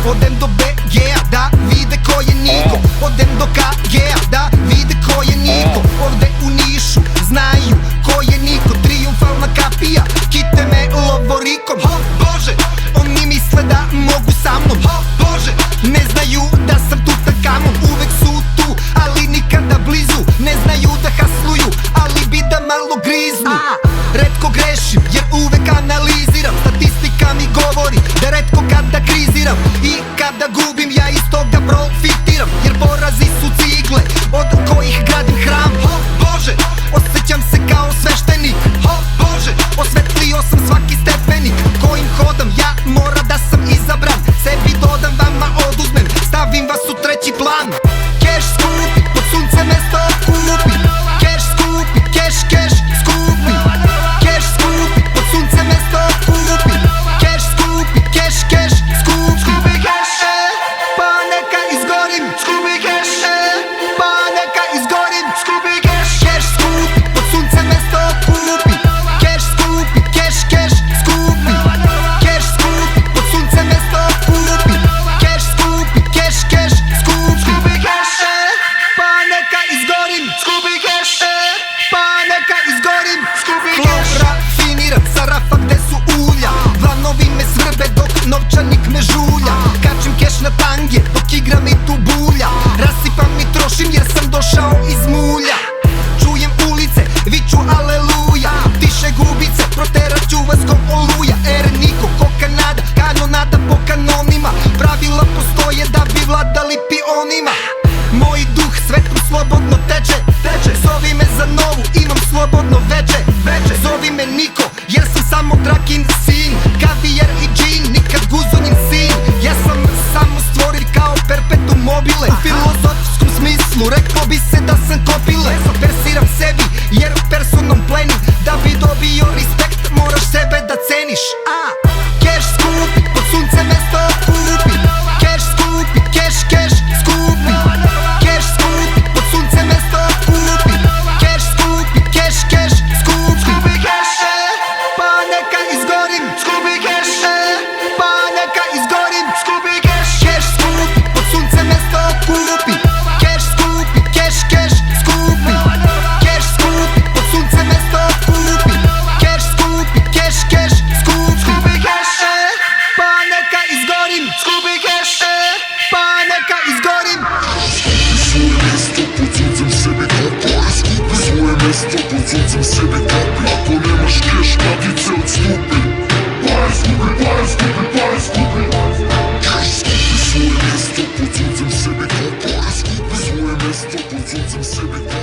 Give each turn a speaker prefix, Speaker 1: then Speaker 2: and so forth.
Speaker 1: Odem do BG-a da vide ko je Niko. Odem do KG-a da vide ko je Niko. Ovde u Nišu znaju ko je Niko. Trijumfalna kapija, kite me lovorikom. Bože, oni misle da mogu sa mnom. Bože, ne znaju da sam Tutankamon. Uvek su tu, ali nikada blizu. Ne znaju da hasluju, ali bi da malo griznu. Retko grešim, jer uvek analiziram. Statistika mi govori da retko kada kriziram. I kada gubim, ja iz toga profitiram. Jer porazi su cigle, od kojih gradim hram. Bože, osjećam se kao sveštenik. Bože, osvetlio sam svaki stepenik kojim hodam, ja mora da sam izabran. Sebi dodam, vama oduzmem, stavim vas u treći plan. Keš skupi, pod sunce mesto kupi. Keš skupi, keš, keš, skupi. Keš skupi, pod sunce mesto kupi. Keš skupi, keš, keš, skupi. Skupi keš, pa neka izgorim. Skupi keš, pa neka izgorim. Skupi keš, keš skupi, pod sunce mesto kupi. Keš skupi, keš, keš, skupi. Keš skupi, pod sunce mesto kupi. Keš skupi, keš, keš, skupi. Skupi keš, pa neka izgorim. Skupi keš, pa neka izgorim. Skupi keš. Rafiniram sa rafa gde su ulja. Vlanovi me svrbe dok novčanik me žulja. Kačim keš na tange dok igra mi tu bulja. Rasipam i trošim jer sam došao iz mulja. Čujem ulice, viču aleluja. Tiše gubice, proterat ću vas ko oluja. Niko, ko Kanada, kanonada po kanonima. Pravila postoje da bi vladali pionima. Moj duh svetom slobodno teče. Zovi me za novu, imam slobodno veče. Zovi me Niko, jer sam samo Drakin sin. Kavijer i džin, nikad guzonin sin. Ja sam samo stvoril kao perpetuum mobile. U filozofskom smislu rekao bi se da sam kopile. Versiram sebi jer personom plenim. Da bi dobio respekt moraš sebe da ceniš. Keš skupi, pod sunce mesto kupi. Keš skupi, keš, keš, skupi. Keš skupi, pod sunce mesto kupi. Keš skupi, keš, keš, skupi. Skupi keš, pa neka izgorim. Skupi keš, pa neka izgorim. Skupi keš, keš skupi, pod sunce mesto kupi. Keš skupi, keš, keš, skupi. Keš skupi, pod sunce mesto kupi. Keš skupi, keš, keš, skupi. Skupi keš, pa neka izgorim. Skupi keš, pa neka izgorim.
Speaker 2: Svoje mesto pod suncem sebi kapi. Ako nemaš keš, kapice odstupi. Pare skupi, pare skupi, pare skupi. Keš skupi, svoje mesto pod suncem sebi kapi. Pare skupi, svoje mesto pod suncem sebi kapi.